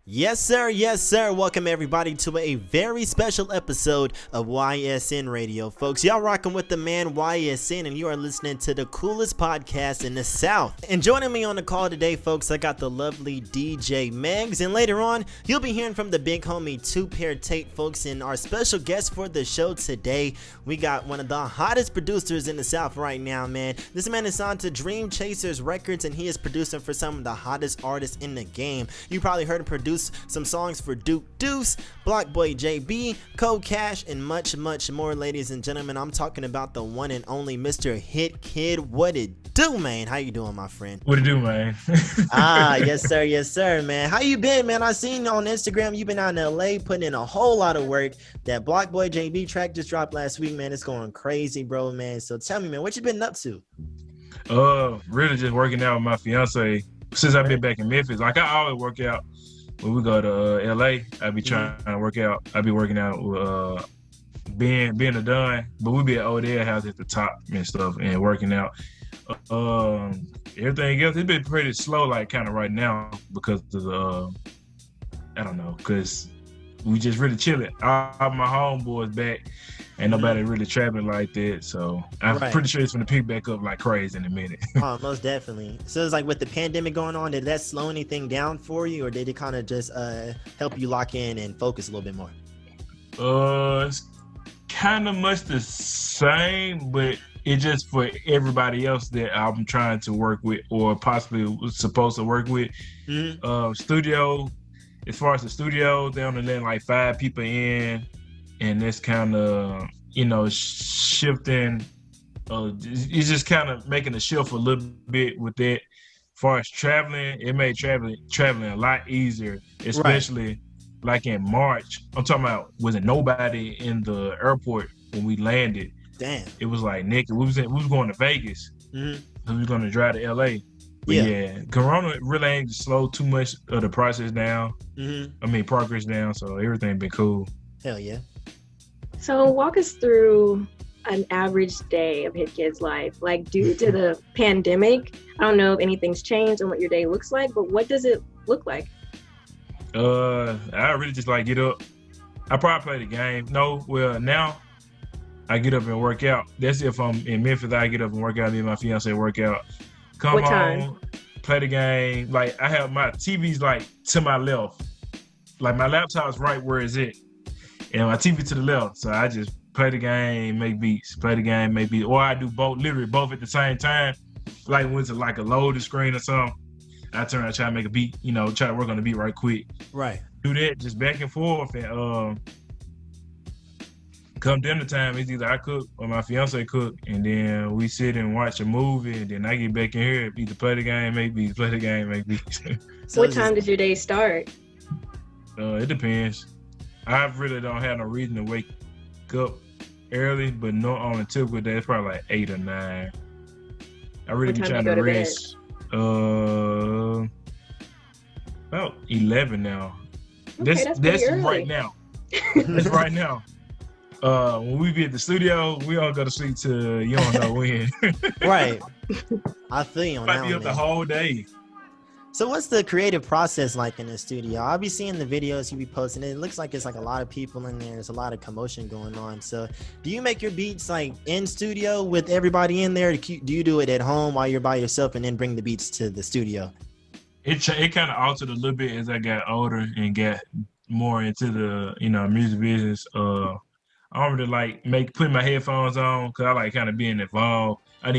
Yes, sir. Yes, sir. Welcome everybody to a very special episode of YSN Radio, folks. Y'all rocking with the man YSN, and you are listening to the coolest podcast in the South. And joining me on the call today, folks, I got the lovely DJ Megz, and later on, you'll be hearing from the big homie Two-Pair Tate, folks. And our special guest for the show today, we got one of the hottest producers in the South right now, man. This man is signed to Dreamchasers Records, and he is producing for some of the hottest artists in the game. You probably heard him produce some songs for Duke Deuce, Block Boy JB, Cold Cash, and much more. Ladies and gentlemen, I'm talking about the one and only Mr. Hitkidd. What it do, man? How you doing, my friend? What it do, man? Yes sir, man. How you been, man? I seen on Instagram you've been out in LA putting in a whole lot of work. That Block Boy JB track just dropped last week, man. It's going crazy, bro, man. So tell me, man, what you been up to? Really just working out with my fiance since I've been back in Memphis. Like I always work out. When we go to LA, I be trying to work out. I be working out with being a done, but we be at Odell house at the top and stuff and working out. Everything else, it's been pretty slow, like kind of right now because of the I don't know, because we just really chilling. All my homeboys back. Ain't nobody really traveling like that, so I'm pretty sure it's gonna pick back up like crazy in a minute. Oh, most definitely. So it's like with the pandemic going on, did that slow anything down for you, or did it kind of just help you lock in and focus a little bit more? It's kind of much the same, but it's just for everybody else that I'm trying to work with or possibly was supposed to work with. Studio, as far as the studio, they only let like 5 people in. And that's kind of, shifting. It's just kind of making a shift a little bit with that. As far as traveling, it made traveling a lot easier, especially like in March. I'm talking about wasn't nobody in the airport when we landed. Damn. It was like naked. We was going to Vegas. We was going to drive to LA. But yeah, Corona really ain't slowed too much of the process down. Progress down. So everything been cool. Hell yeah. So walk us through an average day of Hitkidd's life. Like due to the pandemic, I don't know if anything's changed on what your day looks like, but what does it look like? I really just like get up. I probably play the game. Now I get up and work out. That's if I'm in Memphis, I get up and work out. Me and my fiance work out. Come home, play the game. Like I have my TV's like to my left. Like my laptop's right where it's at. And my TV to the left, so I just play the game, make beats. Play the game, make beats. Or I do both, literally both at the same time. Like when it's like a loaded screen or something, I turn around, try to make a beat, try to work on the beat right quick. Right. Do that, just back and forth. And come dinner time, it's either I cook or my fiance cook. And then we sit and watch a movie. And then I get back in here, either play the game, make beats, play the game, make beats. So what time does your day start? It depends. I really don't have no reason to wake up early, but no on a typical day, it's probably like 8 or 9. I really be trying to rest. About 11 now. Okay, that's right now. That's right now. When we be at the studio, we all go to sleep till you don't know when. Right. I feel you on that. Might be up the whole day. So what's the creative process like in the studio? I'll be seeing the videos you be posting. It looks like it's like a lot of people in there. There's a lot of commotion going on. So do you make your beats like in studio with everybody in there? Do you do it at home while you're by yourself and then bring the beats to the studio? It kind of altered a little bit as I got older and got more into the, music business. I don't really like putting my headphones on because I like kind of being involved. I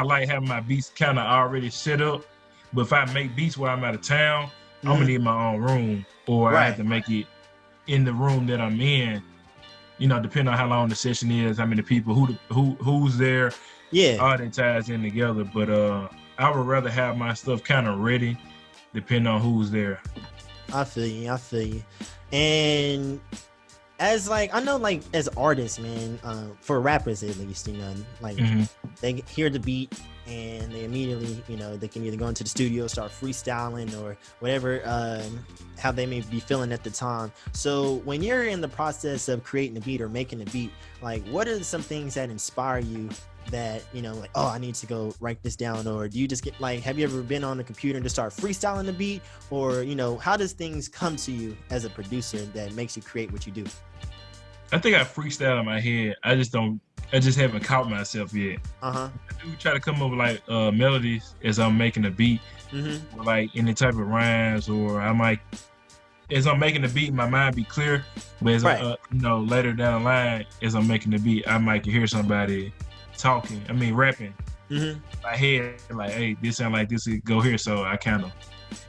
like having my beats kind of already set up. But if I make beats while I'm out of town, I'm gonna need my own room, or I have to make it in the room that I'm in. Depending on how long the session is, how many people, who's there, all that ties in together. But I would rather have my stuff kind of ready, depending on who's there. I feel you. And as I know, as artists, man, for rappers at least, they hear the beat and they immediately, they can either go into the studio, start freestyling or whatever, how they may be feeling at the time. So when you're in the process of creating a beat or making a beat, what are some things that inspire you that, you know, like, oh, I need to go write this down? Or do you just get like, have you ever been on the computer and just start freestyling the beat? Or, you know, how does things come to you as a producer that makes you create what you do? I think I freestyle in my head. I just haven't caught myself yet. I do try to come up with like melodies as I'm making a beat, or like any type of rhymes, or I might, as I'm making the beat, my mind be clear. But as you know, later down the line, as I'm making the beat, I might hear somebody rapping. My head like, hey, this sound like this, go here. So I kind of,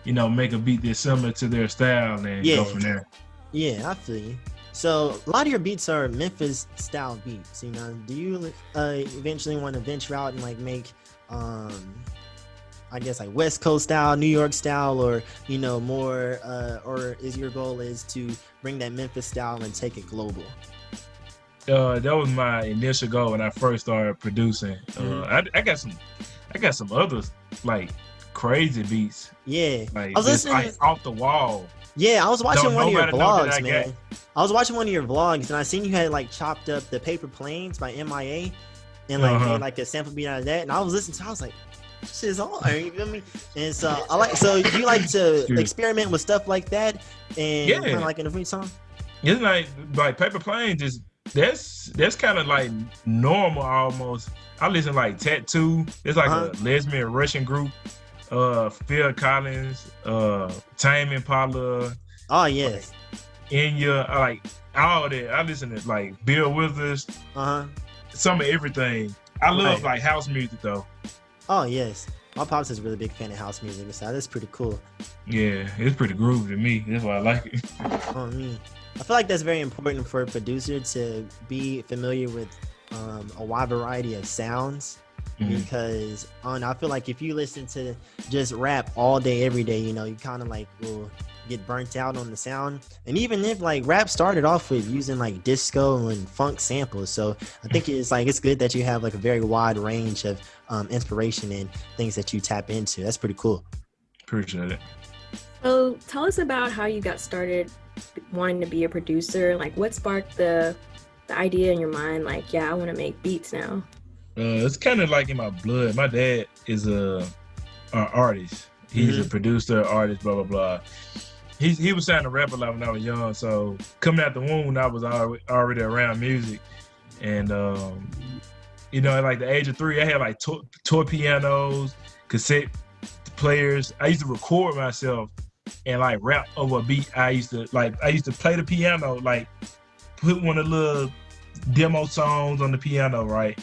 you know, make a beat that's similar to their style and go from there. Yeah, I feel you. So a lot of your beats are Memphis style beats, you know. Do you eventually want to venture out and like make, I guess like West Coast style, New York style, or, you know, more, or is your goal is to bring that Memphis style and take it global? That was my initial goal when I first started producing. I got some others like crazy beats. Yeah, like I was listening, like off the wall. Yeah, I was watching one of your vlogs, man. I was watching one of your vlogs, and I seen you had like chopped up the Paper Planes by MIA, and like made like a sample beat out of that. And I was listening to, I was like, this is hard, you feel me? And so so you like to experiment with stuff like that, and kind of like in a free song. It's like Paper Planes is that's kind of like normal almost. I listen to like Tattoo. It's like a lesbian Russian group. Phil Collins, Tame Impala. Oh yes. Enya, like all that. I listen to like Bill Withers. Some of everything. I love like house music though. Oh yes. My pops is a really big fan of house music, so that's pretty cool. Yeah, it's pretty groovy to me. That's why I like it. I feel like that's very important for a producer to be familiar with a wide variety of sounds. Because I feel like if you listen to just rap all day, every day, you know, you kind of like will get burnt out on the sound. And even if like rap started off with using like disco and funk samples, so I think it's good that you have like a very wide range of inspiration and things that you tap into. That's pretty cool. Appreciate it. So tell us about how you got started wanting to be a producer. Like what sparked the idea in your mind? Like, yeah, I want to make beats now. It's kind of like in my blood. My dad is an artist. He's a producer, artist, blah, blah, blah. He was trying to rap a lot when I was young. So coming out the womb, I was already around music. And, you know, at like the age of 3, I had like toy pianos, cassette players. I used to record myself and like rap over a beat. I used to play the piano, like put one of the little demo songs on the piano, right?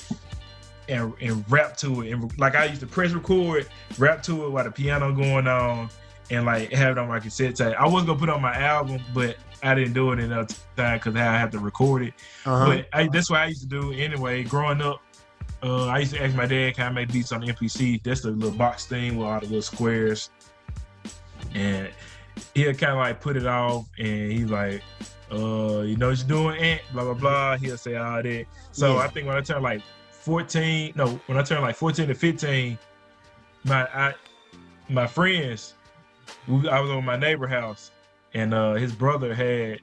And rap to it, and like I used to press record, rap to it while the piano going on, and like have it on my cassette tape. I wasn't gonna put it on my album, but I didn't do it enough time because I have to record it. But that's what I used to do anyway. Growing up, I used to ask my dad, "Can I make beats on the MPC?" That's the little box thing with all the little squares, and he'll kind of like put it off, and he's like, "You know what you're doing, Aunt?" Blah blah blah. He'll say all that. So I think when I turned like 14 to 15, my friends, I was on my neighbor house, and his brother had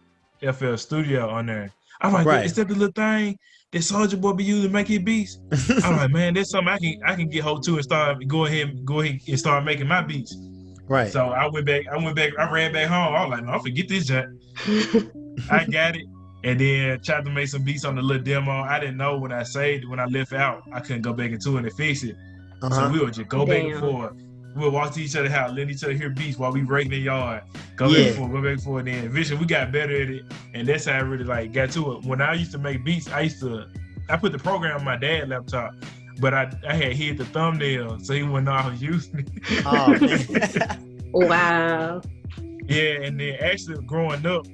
FL Studio on there. I'm like, is that the little thing that Soulja Boy be using to make his beats? I'm like, man, that's something I can get hold to and go ahead and start making my beats. Right. So I ran back home. I was like, no, I'll forget this junk. I got it. And then tried to make some beats on the little demo. I didn't know when I left out, I couldn't go back into it and fix it. So we would just go back and forth. We'll walk to each other's house, letting each other hear beats while we raking the yard. Go back and forth. And then eventually we got better at it. And that's how I really like got to it. When I used to make beats, I put the program on my dad's laptop, but I had hid the thumbnail so he wouldn't know I was using it. Oh, man. Wow. Yeah, and then actually growing up,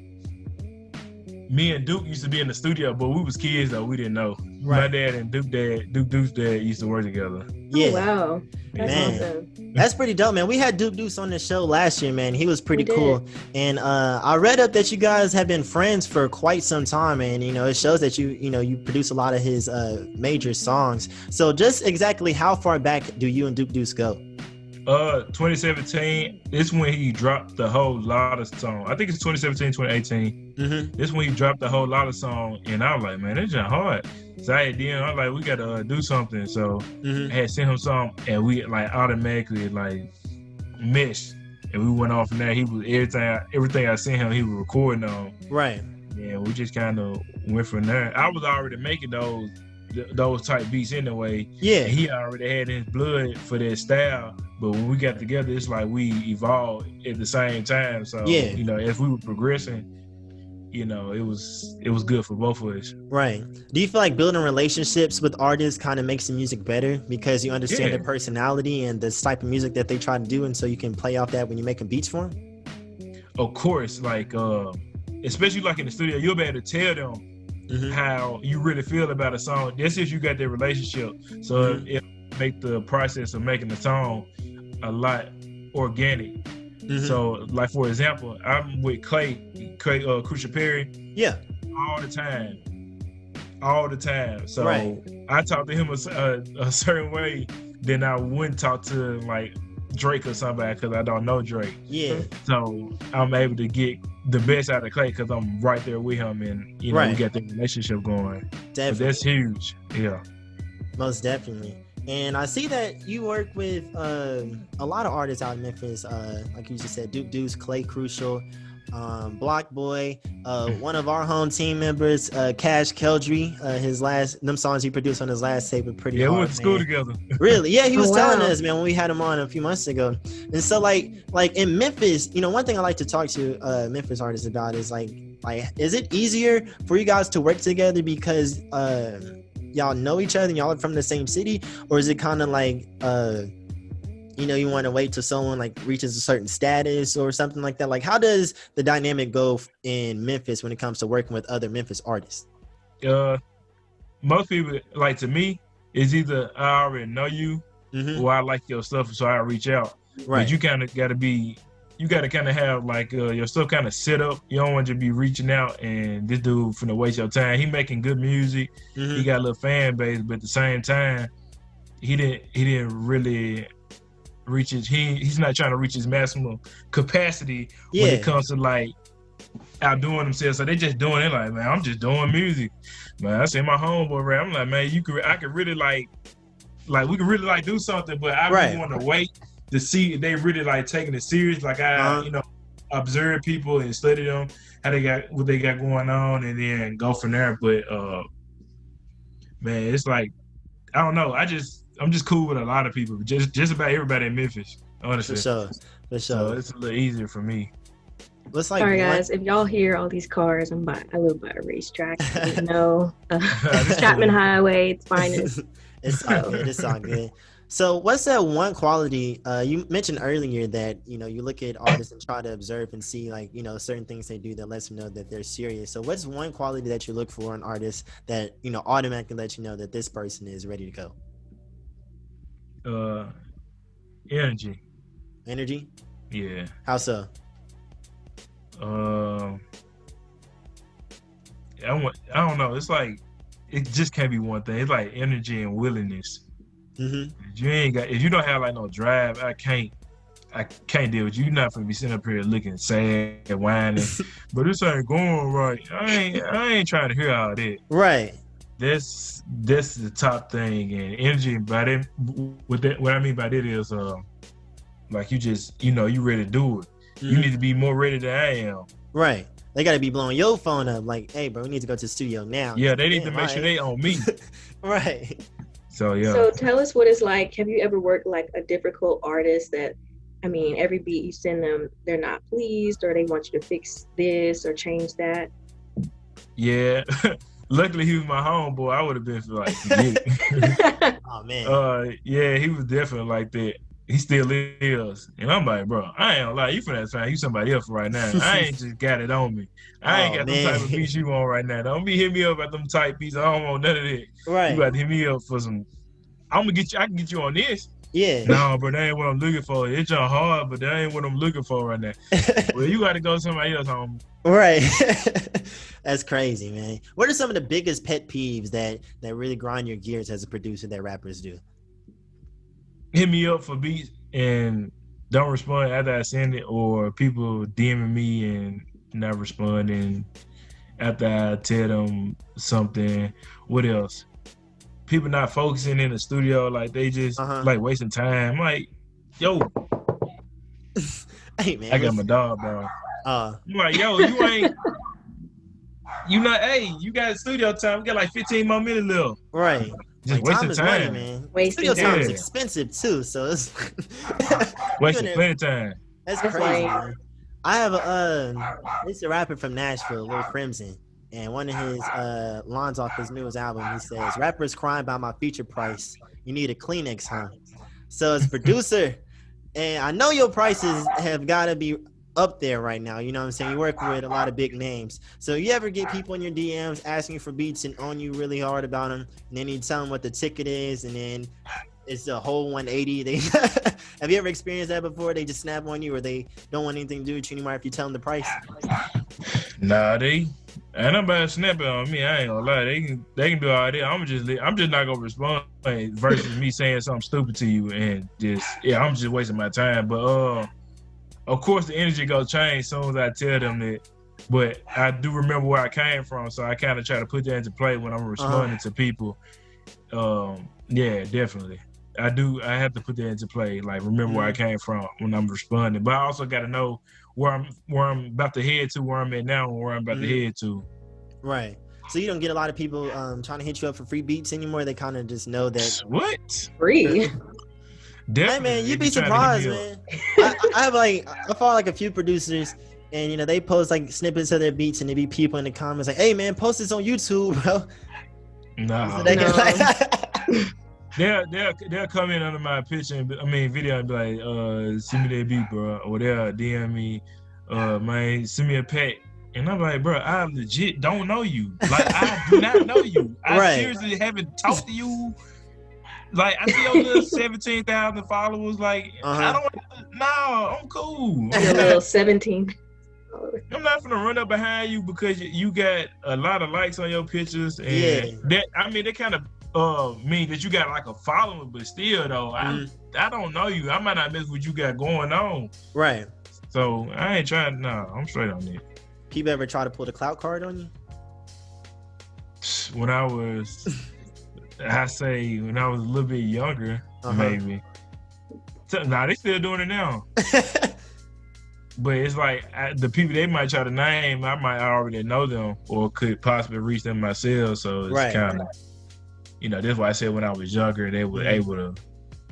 me and Duke used to be in the studio, but we was kids though. We didn't know. My dad and Duke Deuce's dad used to work together. Yeah. Oh, wow. That's awesome. That's pretty dope, man. We had Duke Deuce on the show last year, man. He was pretty cool. And I read up that you guys have been friends for quite some time, and you know, it shows that you produce a lot of his major songs. So just exactly how far back do you and Duke Deuce go? 2017. This when he dropped the whole lot of song. I think it's 2017, 2018. Mm-hmm. This when he dropped the whole lot of song, and I was like, man, it's just hard. So I was like, we gotta do something. So I had sent him some, and we like automatically like meshed, and we went off from there. He was everything I sent him, he was recording on. Right. And we just kind of went from there. I was already making those type beats anyway. Yeah. And he already had his blood for that style. But when we got together, it's like we evolved at the same time. So yeah, as we were progressing, it was good for both of us. Right. Do you feel like building relationships with artists kind of makes the music better because you understand their personality and the type of music that they try to do, and so you can play off that when you're making beats for them? Of course, like especially like in the studio, you'll be able to tell them how you really feel about a song. That's if you got that relationship. So it make the process of making the song a lot organic. So, like for example, I'm with Clay Crucial Perry. Yeah. All the time. So I talk to him a certain way, then I wouldn't talk to like Drake or somebody because I don't know Drake. Yeah. So I'm able to get the best out of Clay because I'm right there with him, and we got the relationship going. Definitely. But that's huge. Yeah. Most definitely. And I see that you work with a lot of artists out in Memphis, like you just said, Duke Deuce, Clay Crucial, Block Boy, one of our home team members, Cash Keldry, them songs he produced on his last tape were pretty hard. Yeah, we went to school together. Really? Yeah, he was telling us, man, when we had him on a few months ago. And so like in Memphis, one thing I like to talk to Memphis artists about is like, is it easier for you guys to work together because y'all know each other and y'all are from the same city, or is it kind of like you want to wait till someone like reaches a certain status or something like that? Like, how does the dynamic go in Memphis when it comes to working with other Memphis artists? Most people, like, to me, is either I already know you or I like your stuff, so I reach out. Right. But you kind of got to kind of have like your stuff kind of set up. You don't want to be reaching out and this dude finna waste your time. He making good music. He got a little fan base, but at the same time, he didn't really reach he's not trying to reach his maximum capacity when it comes to like outdoing himself. So they just doing it like, man, I'm just doing music. Man, I see my homeboy rap. I'm like, man, I could really like we could really like do something, but I really want to wait to see if they really like taking it serious. Like I, observe people and study them, what they got going on, and then go from there. But man, it's like, I don't know. I'm just cool with a lot of people, just about everybody in Memphis, honestly. For sure. So it's a little easier for me. Sorry guys, if y'all hear all these cars, I live by a racetrack. Chapman Highway, it's finest. It's all good. It's all good. So what's that one quality you mentioned earlier that you look at artists and try to observe and see like certain things they do that lets them know that they're serious? So what's one quality that you look for in artists that automatically lets you know that this person is ready to go? Energy. Yeah. How so? I don't know. It's like it just can't be one thing. It's like energy and willingness. If you don't have like no drive, I can't deal with you. You're not gonna be sitting up here looking sad, whining. But this ain't going right. I ain't trying to hear all that. Right. That's the top thing. And energy, by that, what I mean by that is like you just you ready to do it. You need to be more ready than I am. Right. They got to be blowing your phone up like, hey, bro, we need to go to the studio now. Yeah, they need to make sure they on me. Right. So, yeah. So tell us what it's like. Have you ever worked like a difficult artist that, every beat you send them, they're not pleased or they want you to fix this or change that? Yeah. Luckily, he was my homeboy. I would have been like, yeah. Oh, man. Yeah, he was definitely like that. He still is. And I'm like, bro, I ain't gonna lie, you finna find you somebody else right now. I ain't just got it on me. I ain't got them type of beats you on right now. Don't be hitting me up about them type beats. I don't want none of that. Right. You got to hit me up for some. I can get you on this. Yeah. No, bro, that ain't what I'm looking for. It's just hard, but that ain't what I'm looking for right now. Well, you got to go somebody else home. Right. That's crazy, man. What are some of the biggest pet peeves that really grind your gears as a producer that rappers do? Hit me up for beats and don't respond after I send it, or people DMing me and not responding after I tell them something. What else? People not focusing in the studio, like they just like wasting time. Like, yo, hey man, I got my dog, bro. I'm like, yo, you got studio time. We got like 15 more minutes left. Right. Just like, wasting time is time. money, man. Wasting studio time is Yeah. expensive too, so it's Wasting plenty of time. That's That's crazy, right. man. I have it's a rapper from Nashville, Lil Crimson, and one of his lines off his newest album, he says, "Rappers crying about my feature price. You need a Kleenex, huh?" So as a producer, and I know your prices have got to be up there right now. You know what I'm saying? You work with a lot of big names. So you ever get people in your DMs asking for beats and on you really hard about them, and then you tell them what the ticket is, and then it's a whole 180. They have you ever experienced that before? They just snap on you, or they don't want anything to do with you anymore if you tell them the price? Nah, ain't nobody snapping on me. I ain't gonna lie. They can do all that. I'm just not gonna respond versus me saying something stupid to you and I'm just wasting my time. But of course the energy gonna change as soon as I tell them that. But I do remember where I came from, so I kind of try to put that into play when I'm responding to people. Yeah, definitely. I do. I have to put that into play. Like, remember where I came from when I'm responding. But I also got to know where I'm about to head to, where I'm at now, and where I'm about to head to. Right. So you don't get a lot of people trying to hit you up for free beats anymore. They kind of just know that. What? Free. Definitely. Hey man, you'd be surprised, man. I follow like a few producers, and you know they post like snippets of their beats, and there be people in the comments like, "Hey man, post this on YouTube, bro." No. So they get like, They'll come in under my picture, video, and be like, send me that beat, bro. Or they'll DM me, man, send me a pack. And I'm like, bro, I legit don't know you. Like, I do not know you. I seriously haven't talked to you. Like, I see your little 17,000 followers. Like, I'm cool. Your little 17. I'm not gonna run up behind you because you got a lot of likes on your pictures, and that kind of mean that you got like a following, but still though, I don't know you. I might not miss what you got going on. Right. So I ain't trying. No, I'm straight on that. People ever try to pull the clout card on you? When I was a little bit younger, maybe. Nah, they still doing it now. But it's like the people they might try to name, I might already know them or could possibly reach them myself. So it's kind of, that's why I said when I was younger, they were able to,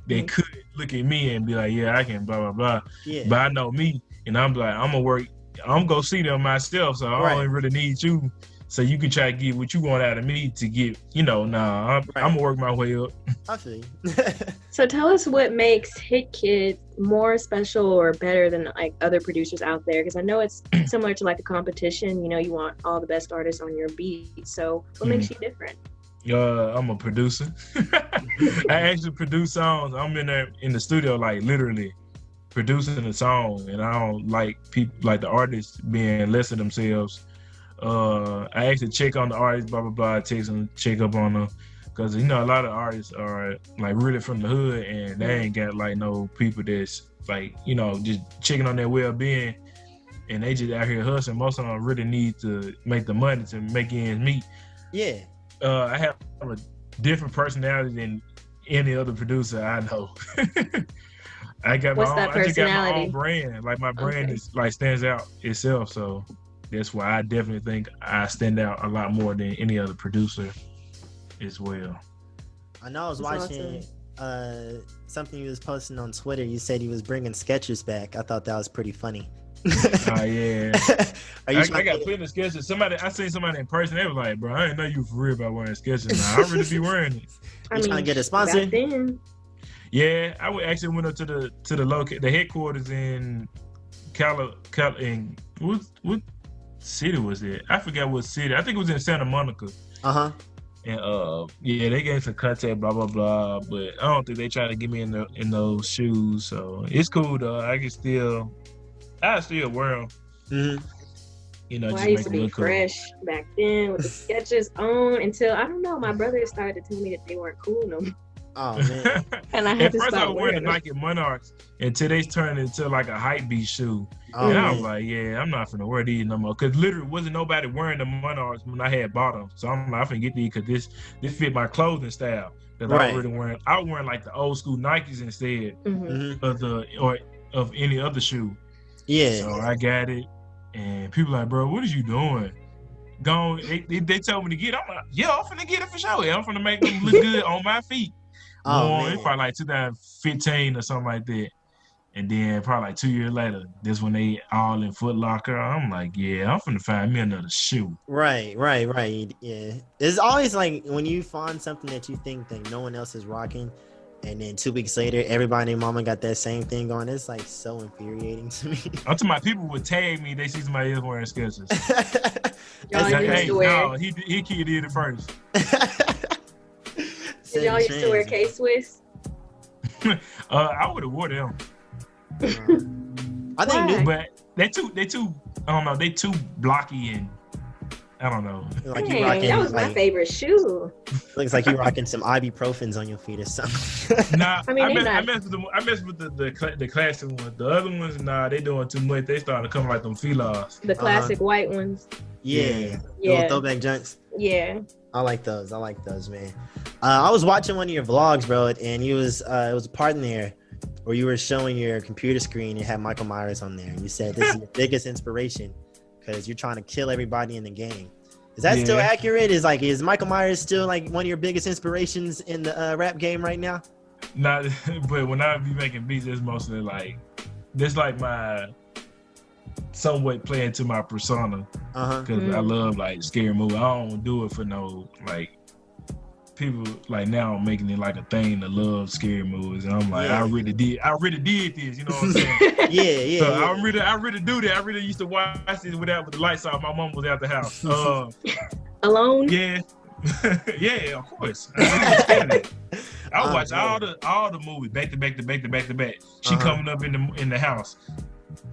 they could look at me and be like, yeah, I can blah, blah, blah. Yeah. But I know me, and I'm like, I'm going to go see them myself. So I don't really need you. So you can try to get what you want out of me to get, I'm going to work my way up. I feel you. So tell us what makes Hitkidd more special or better than like other producers out there. Because I know it's similar to like a competition. You want all the best artists on your beat. So what makes you different? I'm a producer. I actually produce songs. I'm in there in the studio, like literally producing a song. And I don't like people, like the artists being less of themselves. I actually check on the artists, blah blah blah, text them, check up on them, because a lot of artists are like really from the hood and they ain't got like no people that's like just checking on their well-being, and they just out here hustling. Most of them really need to make the money to make ends meet. Yeah. I have a different personality than any other producer I know. I got What's my own. that I just got my personality? own brand. Like my brand is like stands out itself. So that's why I definitely think I stand out a lot more than any other producer as well. I know I was watching something you was posting on Twitter. You said he was bringing Skechers back. I thought that was pretty funny. Oh yeah. I got plenty of Skechers. I seen somebody in person. They was like, "Bro, I didn't know you for real about wearing Skechers. Now I really be wearing it." You trying to get a sponsor? Yeah, I actually went up to the headquarters in in what city was it? I forgot what city. I think it was in Santa Monica. And they gave some contact, blah blah blah. But I don't think they trying to get me in those shoes. So it's cool though. I still wear them. I used to be fresh back then with the Skechers on until I don't know. My brother started to tell me that they weren't cool no more. Oh man. And I had At to first I stop was wearing the wearing Nike Monarchs until they turned into like a hype beast shoe. Oh, and I was man. like, yeah, I'm not finna wear these no more. Cause literally wasn't nobody wearing the Monarchs when I had bought them. So I'm like, I'm finna get these cause this fit my clothing style. Cause Right. I was wearing like the old school Nikes instead Mhm. of any other shoe. Yeah. So I got it, and people like, bro, what is you doing? Go. They told me to get it. I'm like, yeah, I'm finna get it for sure. I'm finna make them look good on my feet. Oh Well, man. it's probably like 2015 or something like that. And then probably like 2 years later, this when they all in Foot Locker. I'm like, yeah, I'm finna find me another shoe. Right. Yeah. It's always like when you find something that you think that no one else is rocking, and then 2 weeks later, everybody and mama got that same thing going. It's like so infuriating to me. I'm talking about people would tag me. They see somebody else wearing Skechers. Y'all Like, used hey, to wear. no, Hitkidd did it first. Did y'all used to wear K-Swiss? I would have wore them. I think Why? But they too. I don't know. They too blocky and I don't know. like you Dang, rocking. that was my like, favorite shoe. looks like you rocking some ibuprofens on your feet or something. Nah, I mean, I mess with the classic ones. The other ones, nah, they doing too much. They starting to come like them felines. The classic white ones. Yeah. Yeah. Little throwback junks. Yeah. I like those, man. I was watching one of your vlogs, bro, and it was a part in there where you were showing your computer screen and had Michael Myers on there, and you said this is your biggest inspiration because you're trying to kill everybody in the game. Is that still accurate? Is Michael Myers still like one of your biggest inspirations in the rap game right now? Not, but when I be making beats, it's mostly like this, like my somewhat playing to my persona because I love like scary movies. I don't do it for no like people like now making it like a thing to love scary movies, and I'm like, I really did this, you know what I'm saying? yeah. So I really do that. I really used to watch this with the lights off. My mom was at the house. Alone? Yeah. Yeah, of course. I watch all the movies back to back. She coming up in the house.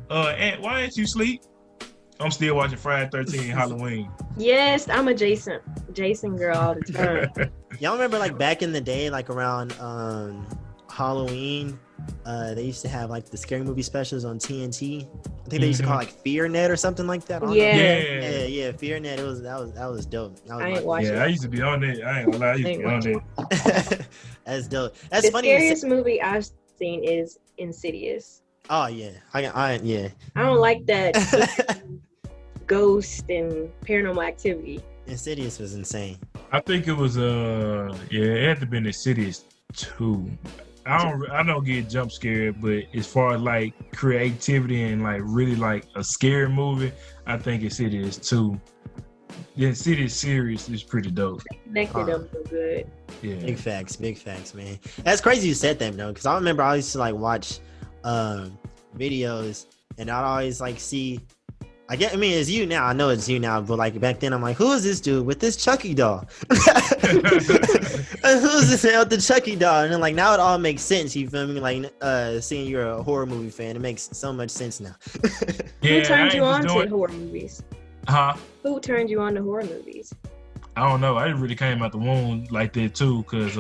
Aunt, why ain't you sleep? I'm still watching Friday 13 Halloween. Yes, I'm a Jason girl all the time. Y'all remember like back in the day, like around Halloween, they used to have like the scary movie specials on TNT. I think they used to call it, like Fear Net or something like that. Yeah, Fear Net. That was dope. I ain't watching it. I used to be on it. I ain't gonna lie, I used to be on it. That's dope. That's funny. The scariest movie I've seen is Insidious. Oh yeah, I don't like that ghost and paranormal activity. Insidious was insane. I think it was it had to be Insidious 2. I don't get jump scared, but as far as like creativity and like really like a scary movie, I think Insidious 2. The Insidious series is pretty dope. Connected them so good. Yeah. Big facts, man. That's crazy you said that though, because I remember I used to like watch videos, and I'd always like see. It's you now. I know it's you now, but like back then, I'm like, who is this dude with this Chucky doll? Who's this man with the Chucky doll? And then like now it all makes sense. You feel me? Like seeing you're a horror movie fan, it makes so much sense now. Who turned you on to horror movies? Huh? Who turned you on to horror movies? I don't know. I really came out the womb like that too, cause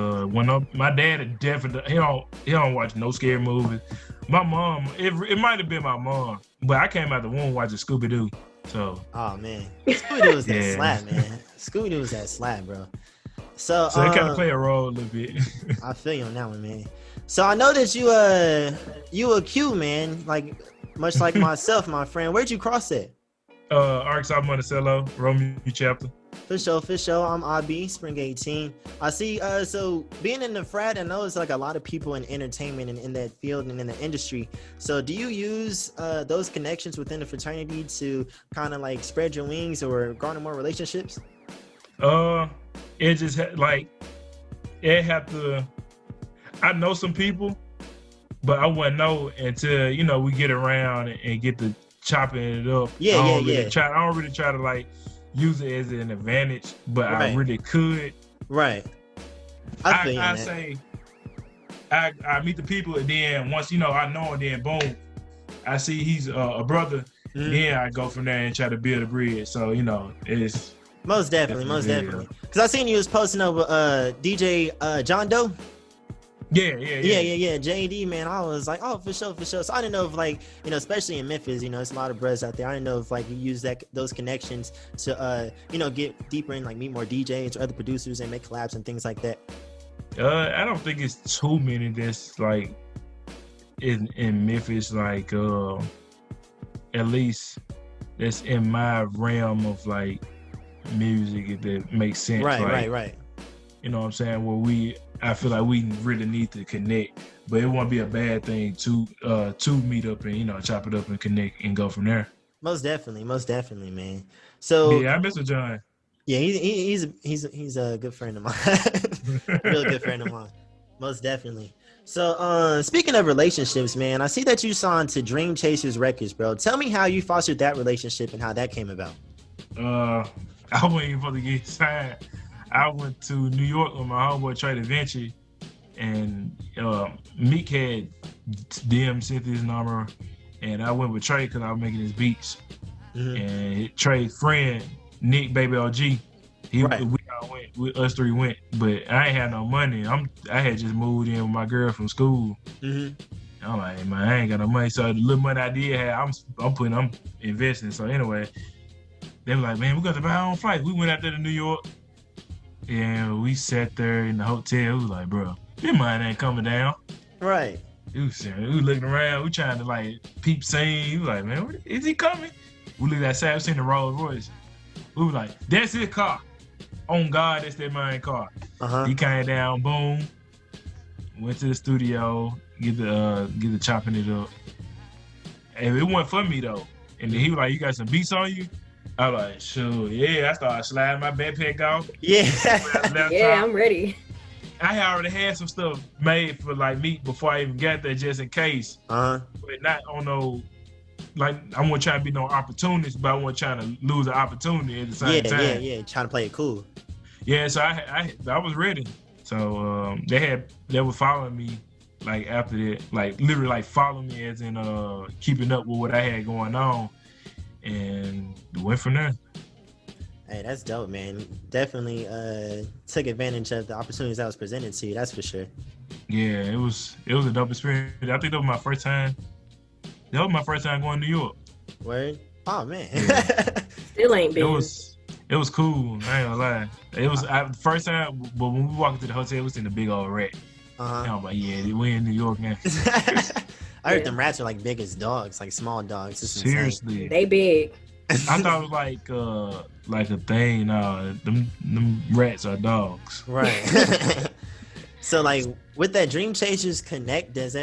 my dad definitely he don't watch no scary movies. My mom, it might have been my mom, but I came out the womb watching Scooby Doo. So. Oh man, Scooby Doo was that slap, man. Scooby Doo was that slap, bro. So it kind of play a role a little bit. I feel you on that one, man. So I know that you a Q, man. Like much like myself, my friend. Where'd you cross at? Arkansas, Monticello, Romeo chapter. For sure. I'm IB, Spring 18. I see, so being in the frat, I know it's like a lot of people in entertainment and in that field and in the industry. So do you use those connections within the fraternity to kind of like spread your wings or garner more relationships? It just I know some people, but I wouldn't know until, we get around and get to chopping it up. Yeah. I don't really try to like use it as an advantage, but right. I really could. Right. I say I meet the people, and then once I know him, then boom, I see he's a brother. Then I go from there and try to build a bridge. So it's most definitely. Because I seen you was posting over DJ John Doe. Yeah. JD, man, I was like, oh, for sure. So I didn't know if, like, you know, especially in Memphis, you know, there's a lot of brothers out there. I didn't know if, like, you use those connections to, you know, get deeper and, like, meet more DJs or other producers and make collabs and things like that. I don't think it's too many that's like in Memphis, like at least that's in my realm of like music, if that makes sense. Right. You know what I'm saying? Where I feel like we really need to connect, but it won't be a bad thing to meet up and, you know, chop it up and connect and go from there. Most definitely, man. So yeah, I miss with John. Yeah, he's a good friend of mine. Real good friend of mine. Most definitely. So speaking of relationships, man, I see that you signed to Dreamchasers Records, bro. Tell me how you fostered that relationship and how that came about. I wasn't even supposed to get signed. I went to New York with my homeboy Tate Adventure, and Meek had DM sent his number, and I went with Trey because I was making his beats. Mm-hmm. And Trey's friend Nick Baby OG, we all went. Us three went, but I ain't had no money. I had just moved in with my girl from school. Mm-hmm. I'm like, hey, man, I ain't got no money. So the little money I did have, I'm investing. So anyway, they were like, man, we got to buy our own flight. We went out there to New York, and we sat there in the hotel. We was like, bro, this money ain't coming down. Right. We looking around. We trying to like peep scene. We was like, man, is he coming? We looked outside. We seen the Rolls Royce. We were like, that's his car. On God, that's that mine car. Uh-huh. He came down, boom, went to the studio, get the chopping it up. And it wasn't for me though. And then he was like, you got some beats on you? I was like, sure, yeah. I started sliding my backpack off. Yeah. Yeah, I'm ready. I already had some stuff made for like Meek before I even got there, just in case. Uh-huh. But not on no, like, I wasn't trying to be no opportunist, but I wasn't trying to lose an opportunity at the same time. Yeah, trying to play it cool. Yeah, so I was ready. So they were following me like after that, like literally like following me as in keeping up with what I had going on, and went from there. Hey, that's dope, man. Definitely took advantage of the opportunities that was presented to you, that's for sure. Yeah, it was a dope experience. I think that was my first time. That was my first time going to New York. Word? Oh man. Yeah. Still ain't been. It was cool. I ain't gonna lie. It was the first time, but when we walked into the hotel, it was in the big old rat. Uh-huh. And I'm like, yeah, we in New York now. I heard them rats are like big as dogs, like small dogs. Seriously. They big. I thought it was like a thing. Them rats are dogs. Right. So like with that Dreamchasers Connect, has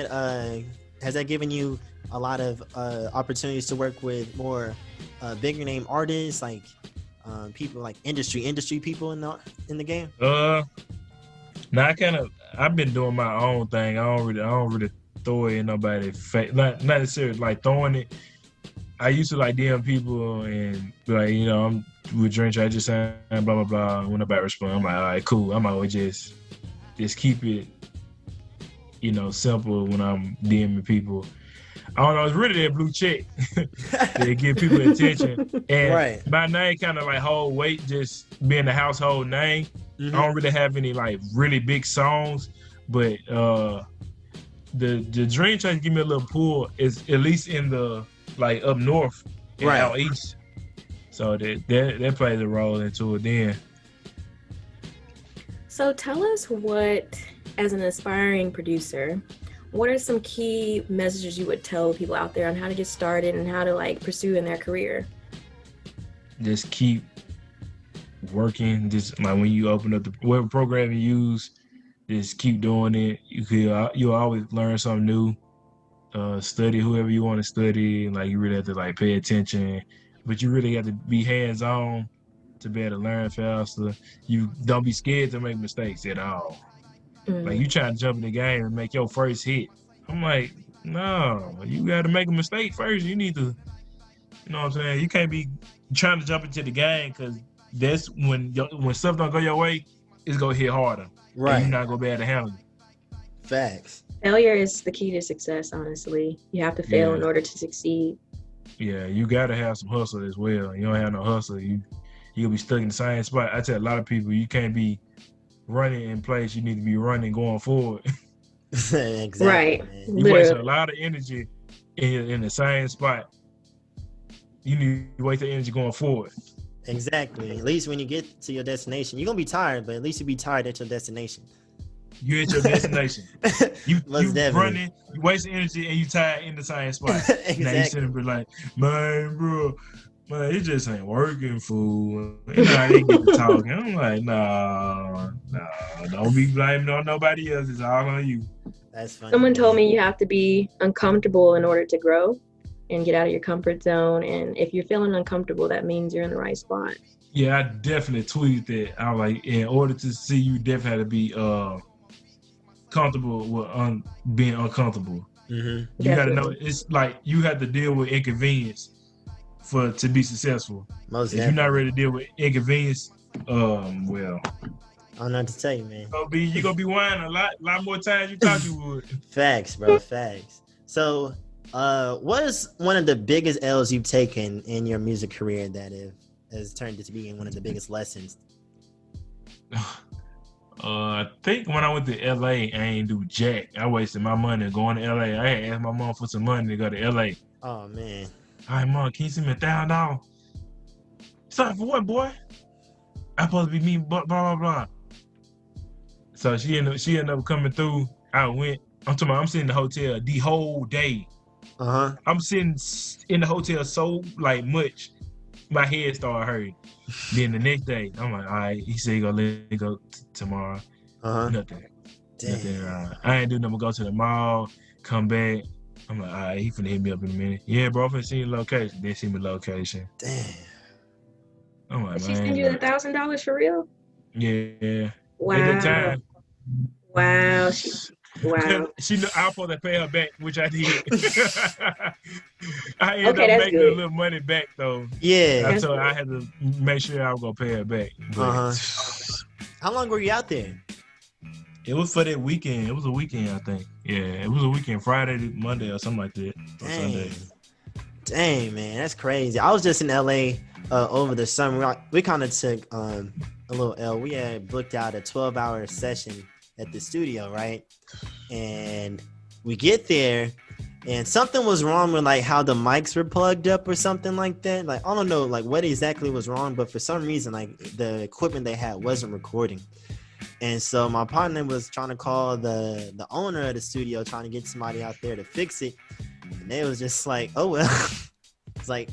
that given you a lot of opportunities to work with more bigger name artists, like people like industry people in the game? Now I've been doing my own thing. I don't really throw it in nobody's face. Not necessarily like throwing it. I used to like DM people and be like, you know, I'm with Dreamchasers, I just signed, blah blah blah. When nobody respond, I'm like, all right, cool. I'm always just keep it, you know, simple when I'm DMing people. I don't know, it's really that blue check to give people attention. And my name kind of like hold weight, just being a household name. Mm-hmm. I don't really have any like really big songs, but the Dreamchasers give me a little pull, is at least in the like up north and out east. So that plays a role into it then. So tell us what, as an aspiring producer, what are some key messages you would tell people out there on how to get started and how to like pursue in their career? Just keep working. Just like when you open up whatever program you use, just keep doing it. You'll always learn something new. Study whoever you want to study. Like you really have to like pay attention, but you really have to be hands-on to be able to learn faster. You don't be scared to make mistakes at all. Mm-hmm. Like you trying to jump in the game and make your first hit. I'm like, no, you got to make a mistake first. You need to, you know what I'm saying? You can't be trying to jump into the game, because that's when stuff don't go your way, it's gonna hit harder. Right. And you're not gonna be able to handle it. Facts. Failure is the key to success, honestly. You have to fail in order to succeed. Yeah, you gotta have some hustle as well. You don't have no hustle, you'll be stuck in the same spot. I tell a lot of people, you can't be running in place. You need to be running going forward. Exactly. Right. Man. You waste a Literally. lot of energy in the same spot. You need to waste the energy going forward. Exactly. At least when you get to your destination, you're gonna be tired, but at least you be tired at your destination. You're at your destination. You Most definitely. running, you waste energy, and you tired in the same spot. Exactly. Now you shouldn't be like, man, bro, man, it just ain't working, fool. You know, they get to talking. I'm like, no, don't be blaming on nobody else. It's all on you. That's funny. Someone told me you have to be uncomfortable in order to grow and get out of your comfort zone. And if you're feeling uncomfortable, that means you're in the right spot. Yeah, I definitely tweeted that. I was like, in order to see you, definitely have to be comfortable with being uncomfortable. Mm-hmm. You got to know it's like you have to deal with inconvenience to be successful. Most If definitely. you're not ready to deal with inconvenience, well, I don't know what to tell you, man. you're gonna be whining a lot more times you thought you would. Facts, bro. Facts. So, what is one of the biggest L's you've taken in your music career that has turned into being one of the biggest lessons? I think when I went to LA, I ain't do jack. I wasted my money going to LA. I had asked my mom for some money to go to LA. Oh man. All right, mom, can you send me $1,000? Son, for what, boy? I'm supposed to be me, blah, blah, blah. So she ended up coming through. I went. I'm sitting in the hotel the whole day. Uh-huh. I'm sitting in the hotel so like much, my head started hurting. Then the next day, I'm like, all right. He said he gonna let me go tomorrow. Uh-huh. Nothing. Damn. Nothing. I ain't do nothing but go to the mall, come back. I'm like, all right, he finna hit me up in a minute. Yeah, bro, I'm finna see your location. They see my location. Damn. I'm like, Did she man. send you $1,000 for real? Yeah. Wow. At that time. Wow. Wow. She knew I was supposed to pay her back, which I did. I ended Okay, up that's making good. a little money back though. Yeah. I told her I had to make sure I was gonna pay her back. But Uh-huh. How long were you out there? it was for that weekend. It was a weekend, I think. Yeah, it was a weekend, Friday to Monday or something like that. Or Sunday. Dang, man, that's crazy. I was just in LA over the summer. We kind of took a little L. We had booked out a 12-hour session at the studio, right? And we get there, and something was wrong with like how the mics were plugged up or something like that. Like I don't know like what exactly was wrong, but for some reason like the equipment they had wasn't recording. And so my partner was trying to call the owner of the studio, trying to get somebody out there to fix it. And they was just like, oh, well. It's like,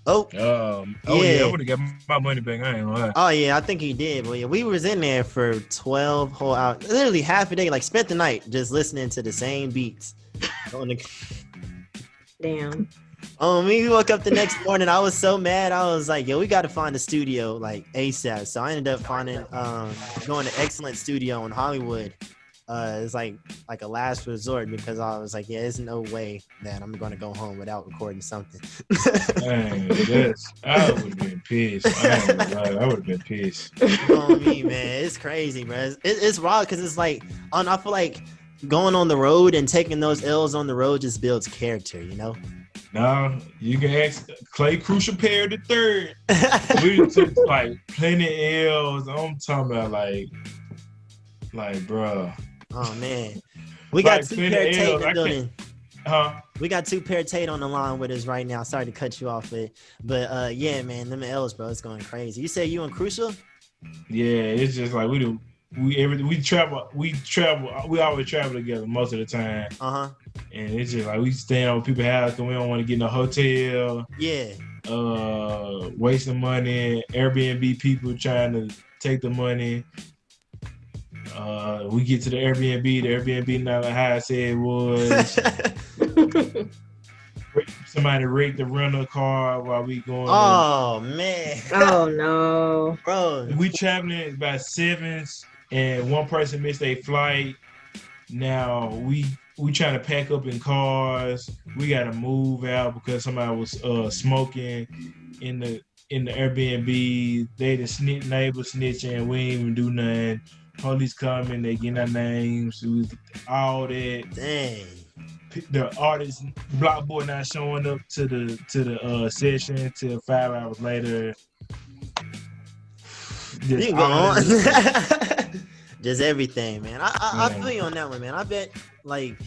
oh. Yeah, I would have got my money back. I ain't gonna lie. Oh, yeah, I think he did. But yeah, we was in there for 12 whole hours. Literally half a day, like spent the night just listening to the same beats. Damn. We woke up the next morning. I was so mad. I was like, yo, we got to find a studio like ASAP. So I ended up finding, going to Excellent Studio in Hollywood. It's like a last resort because I was like, yeah, there's no way that I'm going to go home without recording something. Dang, I would have been pissed. I would have been pissed. On me, man. It's crazy, bro. It's wild because it's like, I feel like going on the road and taking those L's on the road just builds character, you know? No, you can ask Clay Crucial Pair the third. We took like plenty L's. I'm talking about like, bro. Oh man, we got Like, two pair plenty Tate in L's. the I building. Huh? We got two pair Tate on the line with us right now. Sorry to cut you off, but yeah, man, them L's, bro, it's going crazy. You say you and Crucial? Yeah, it's just like we travel. We always travel together most of the time. Uh-huh. And it's just like we staying over people's house because we don't want to get in a hotel. Yeah. Wasting money. Airbnb people trying to take the money. We get to the Airbnb not like how I said it was. Somebody raped the rental car while we going. Oh man. Oh no, bro. We traveling about 7s, and one person missed a flight. Now we trying to pack up in cars. We got to move out because somebody was smoking in the Airbnb. They the neighbor snitching. We ain't even do nothing. Police coming, they getting our names, all that. Dang. The artist Block Boy not showing up to the session till 5 hours later. You go on. Just everything, man. I feel you on that one, man. I bet, like,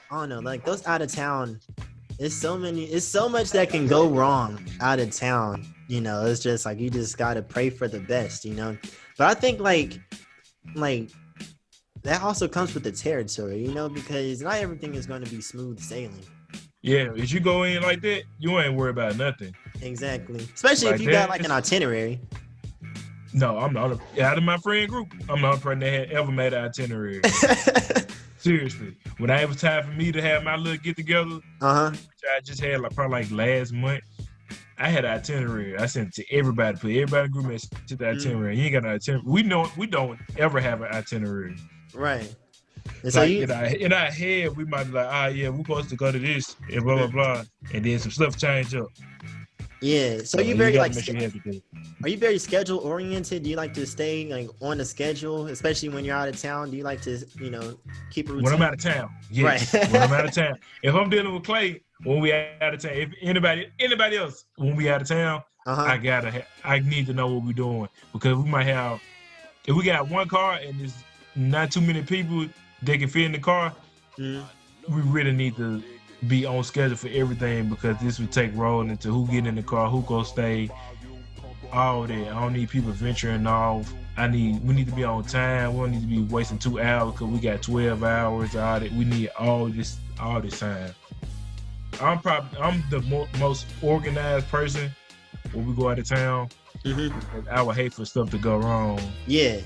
I don't know, like those out of town. It's so much that can go wrong out of town. You know, it's just like you just gotta pray for the best. You know, but I think like that also comes with the territory. You know, because not everything is going to be smooth sailing. Yeah, if you go in like that, you ain't worried about nothing. Exactly, especially like if you got like an itinerary. No, I'm not. Out of my friend group, I'm not a person that had ever made an itinerary. Seriously, when it was time for me to have my little get together, which I just had probably last month, I had an itinerary. I sent it to everybody. Put everybody in the group to the itinerary. You ain't got an itinerary. We don't ever have an itinerary. Right. And so in our head, we might be like, yeah, we're supposed to go to this and blah blah blah, and then some stuff change up. Yeah. So you very like. Are you very schedule oriented? Do you like to stay like on the schedule, especially when you're out of town? Do you like to, keep a routine? When I'm out of town, yes. Right. When I'm out of town, if I'm dealing with Clay, when we out of town, if anybody else, when we out of town, I need to know what we're doing, because we might have, if we got one car and there's not too many people that can fit in the car, we really need to be on schedule for everything, because this would take rolling into who get in the car, who go stay. All that. I don't need people venturing off. We need to be on time. We don't need to be wasting 2 hours because we got 12 hours. All that. We need all this time. I'm the most organized person when we go out of town. I would hate for stuff to go wrong. Yeah.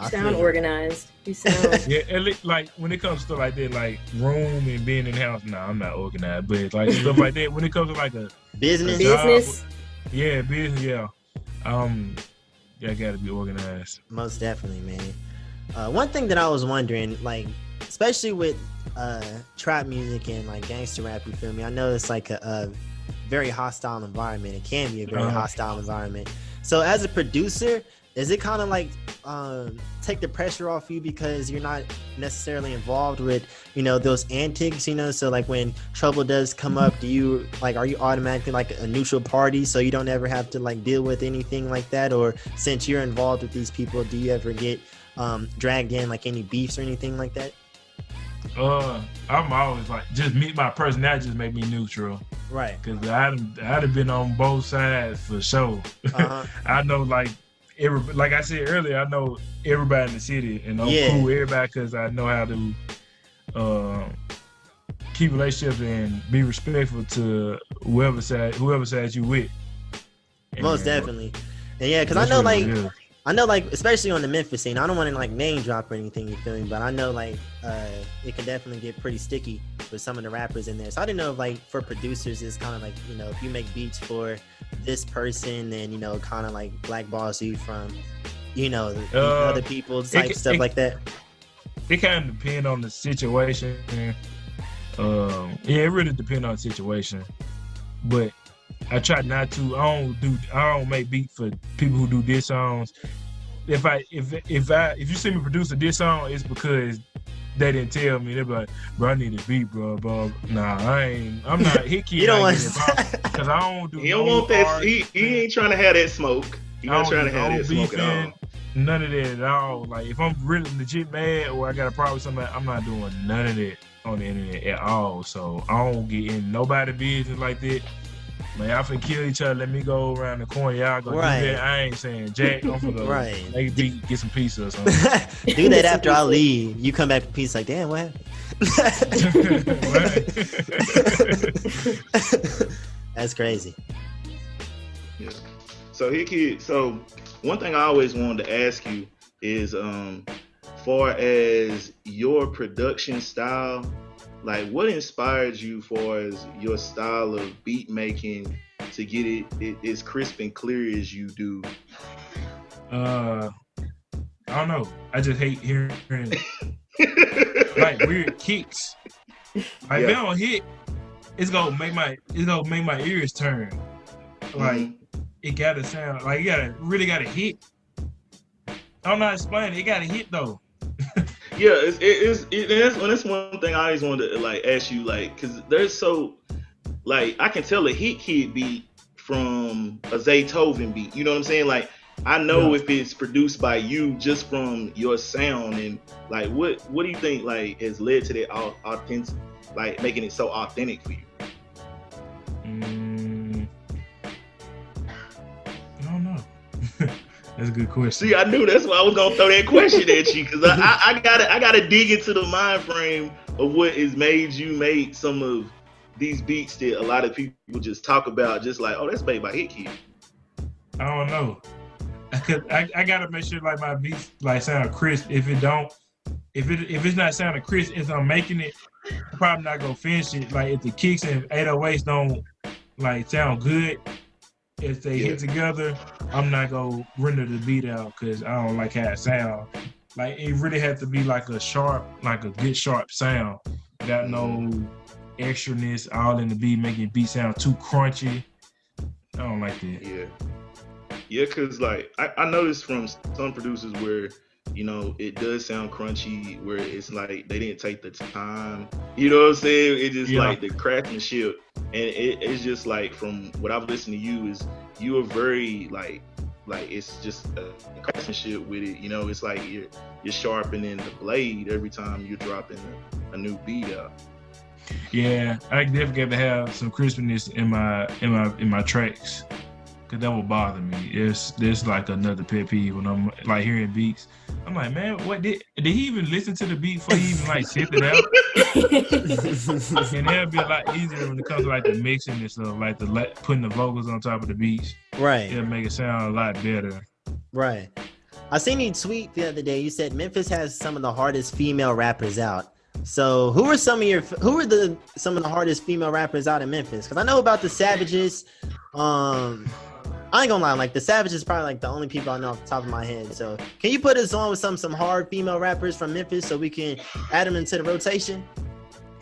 You sound organized. You sound. Yeah, at least, like when it comes to stuff like that, like room and being in the house. Nah, I'm not organized, but like stuff like that. When it comes to like a business. Yeah, business. Yeah, I gotta be organized. Most definitely, man. One thing that I was wondering, like, especially with trap music and like gangster rap, you feel me? I know it's like a very hostile environment. It can be a very hostile environment. So, as a producer, is it kind of like take the pressure off you because you're not necessarily involved with, those antics, so like when trouble does come up, are you automatically like a neutral party so you don't ever have to like deal with anything like that? Or since you're involved with these people, do you ever get dragged in like any beefs or anything like that? I'm always like, just my personality just make me neutral. Right. Because I'd have been on both sides for sure. I know like I said earlier, I know everybody in the city, and I'm cool with everybody because I know how to keep relationships and be respectful to whoever side you with. Most definitely. And yeah, because I know like especially on the Memphis scene, I don't want to like name drop or anything, you feel me? But I know like it can definitely get pretty sticky with some of the rappers in there. So I didn't know if like for producers it's kind of like, if you make beats for this person, then kind of like blackballs you from the other people type stuff like that. It kind of depends on the situation. It really depends on the situation. But I try not to. I don't make beats for people who do diss songs. If you see me produce a diss song, it's because they didn't tell me. They're like, bro, I need a beat, bro. Nah, I'm not Hitkidd. You don't want because I don't do. He don't want that. He ain't trying to have that smoke. He not trying to have that smoke at all. None of that at all. Like if I'm really legit mad or I got a problem with somebody, I'm not doing none of that on the internet at all. So I don't get in nobody business like that. Man, y'all finna kill each other. Let me go around the corner. Y'all go do that. I ain't saying Jack. I'm finna maybe get some pizza or something. Do that after I leave. You come back with pizza like, damn, what happened? That's crazy. Yeah. So Hitkidd, so one thing I always wanted to ask you is far as your production style, like what inspired you for as your style of beat making to get it as crisp and clear as you do? I don't know. I just hate hearing like weird kicks. Like if they don't hit, it's gonna make my ears turn. Like it gotta sound like really gotta hit. I'm not explaining. It gotta hit though. Yeah, that's one thing I always wanted to like ask you, like, cause there's so like I can tell a Hitkidd beat from a Zaytoven beat. You know what I'm saying? Like I know if it's produced by you just from your sound, and like what do you think like has led to that authentic, like making it so authentic for you? I don't know. That's a good question. See, I knew that's why I was gonna throw that question at you, because I gotta dig into the mind frame of what has made you make some of these beats that a lot of people just talk about, just like, oh, that's made by Hitkidd. I don't know. I gotta make sure like my beats like sound crisp. If it's not sounding crisp, if I'm making it, I'm probably not gonna finish it. Like if the kicks and 808s don't like sound good, if they hit together, I'm not gonna render the beat out because I don't like how it sounds. Like it really has to be like a good sharp sound. Got no extraness all in the beat, making beat sound too crunchy. I don't like that. Yeah, because like I noticed from some producers where, you know, it does sound crunchy, where it's like they didn't take the time. You know what I'm saying? It's just like the craftsmanship, and it's just like from what I've listened to you is you are very like it's just a craftsmanship with it. You know, it's like you're sharpening the blade every time you're dropping a new beat out. Yeah, I definitely got to have some crispness in my tracks. Cause that will bother me. There's like another pet peeve when I'm like hearing beats. I'm like, man, what did he even listen to the beat before he even like sent it out? And it'll be a lot easier when it comes to like the mixing and stuff, like putting the vocals on top of the beats. Right. It'll make it sound a lot better. Right. I seen you tweet the other day. You said Memphis has some of the hardest female rappers out. So who are some of the hardest female rappers out in Memphis? Because I know about the Savages. I ain't gonna lie, like the Savage is probably like the only people I know off the top of my head. So can you put us on with some hard female rappers from Memphis so we can add them into the rotation?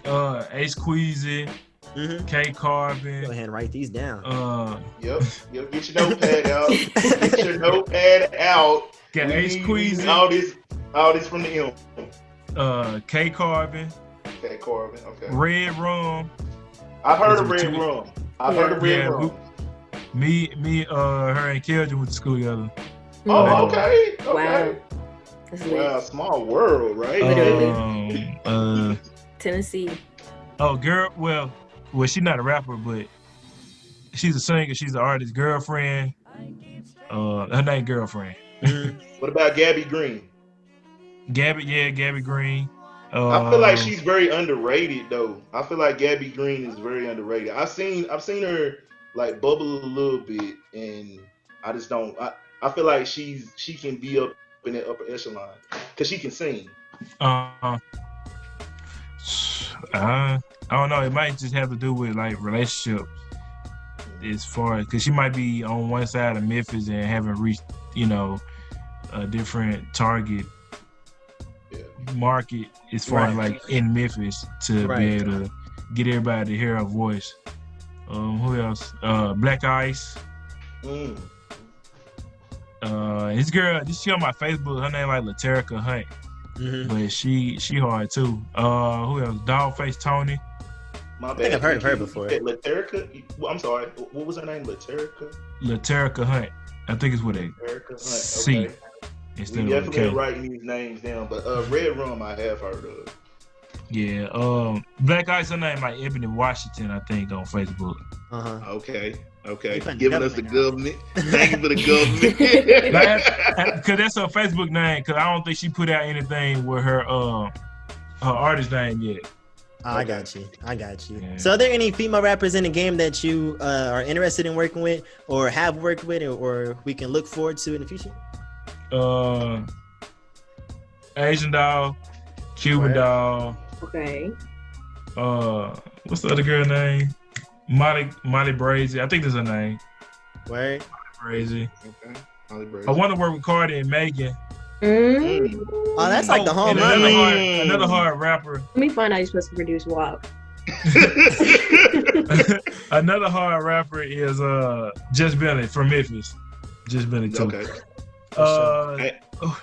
Ace Queasy, K Carbon. Go ahead and write these down. Yep. Get your notepad out. Get your notepad out. Got Ace Queasy. All this from the M. K Carbon. K Carbon. Okay. Red Rum. I've heard of Red Rum. I've heard of Red Rum. Me, her and Keldrin went to school together. Oh, okay. Wow. Wow, small world, right? Literally. Tennessee. Oh, girl. Well, she's not a rapper, but she's a singer. She's an artist. Girlfriend. Her name Girlfriend. What about Gabby Green? Gabby Green. I feel like she's very underrated, though. I feel like Gabby Green is very underrated. I've seen her like bubble a little bit, and I just don't. I feel like she can be up in the upper echelon because she can sing. I don't know. It might just have to do with like relationships, as far as because she might be on one side of Memphis and haven't reached, you know, a different target market as far as like in Memphis to be able to get everybody to hear her voice. Who else? Black Ice. This girl, she on my Facebook. Her name like Laterica Hunt, but she hard too. Who else? Dogface Tony. My bad. I think I've heard of her before. Laterica. I'm sorry. What was her name? Laterica Hunt. I think it's with a C instead we of a K. Definitely writing these names down, but Red Rum I have heard of. Yeah, Black Ice, her name like Ebony Washington, I think, on Facebook. Okay. Giving us the government. Thank you for the government. Because that's her Facebook name, because I don't think she put out anything with her artist name yet. I got you. Yeah. So are there any female rappers in the game that you are interested in working with or have worked with or we can look forward to in the future? Asian Doll, Cuban Doll. Okay. What's the other girl name? Molly Brazy. I think that's her name. Word. Brazy. Okay. Molly Brazy. I want to work with Cardi and Megan. Oh, that's like the home run. Another hard rapper. Let me find out you're supposed to produce WAP. Another hard rapper is Just Billy from Memphis. Just Billy too. Okay.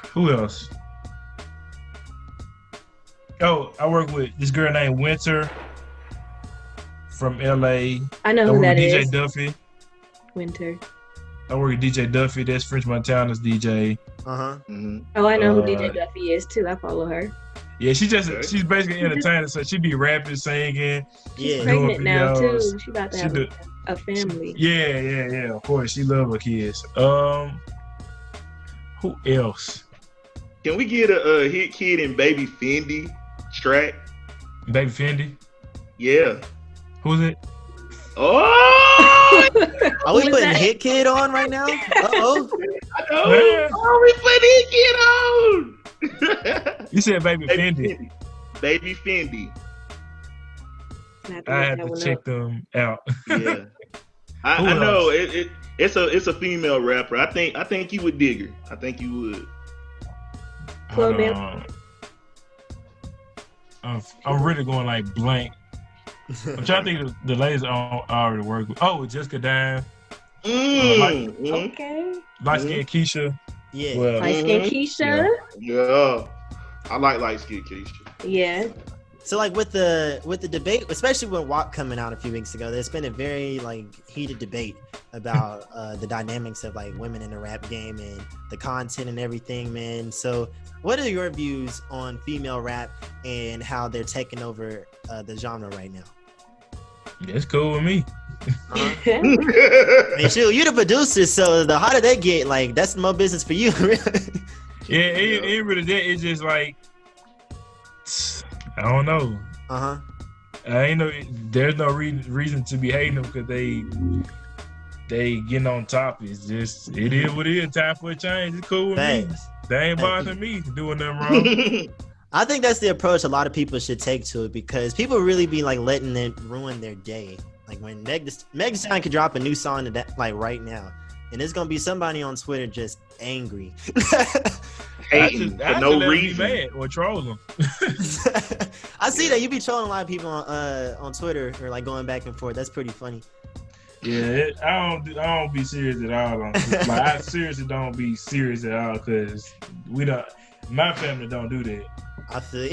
Who else? Oh, I work with this girl named Winter from LA. I know who that DJ is. Duffy. Winter. I work with DJ Duffy. That's French Montana's DJ. Oh, I know who DJ Duffy is too. I follow her. Yeah, she's basically entertaining. So she be rapping, singing. She's pregnant now too. She about to have a family. Yeah. Of course, she love her kids. Who else? Can we get a Hitkidd and Baby Fendi track? Baby Fendi? Yeah. Who's it? Oh! Are we putting Hitkidd on right now? Uh-oh. I know. Oh, we put Hitkidd on. You said Baby Fendi. Baby Fendi. I have to check them out. Yeah. I know it's a female rapper. I think you would dig her. I think you would. I'm really going like blank. I'm trying to think of the ladies I already work with. Oh, Jessica Dime. Okay. Light Skin Keisha. Yeah. Well, Light Skin Keisha. Yeah. I like Light Skin Keisha. Yeah. So like with the debate, especially with WAP coming out a few weeks ago, there's been a very like heated debate about the dynamics of like women in the rap game and the content and everything, man. So what are your views on female rap and how they're taking over the genre right now? That's cool with me. I mean, shoot, you the producer, so the hotter they get, like that's more business for you. Yeah, it ain't really that. It's just like I don't know. I ain't know. There's no reason to be hating them because they getting on top. It's just it is what it is. Time for a change. It's cool with me. They ain't bothering me doing nothing wrong. I think that's the approach a lot of people should take to it because people really be like letting it ruin their day. Like when Megz could drop a new song to that, like right now, and there's gonna be somebody on Twitter just angry. Hating for no reason. Mad or troll them. I see that you be trolling a lot of people on Twitter or like going back and forth. That's pretty funny. Yeah, I don't be serious at all. Like I seriously don't be serious at all because my family don't do that. I feel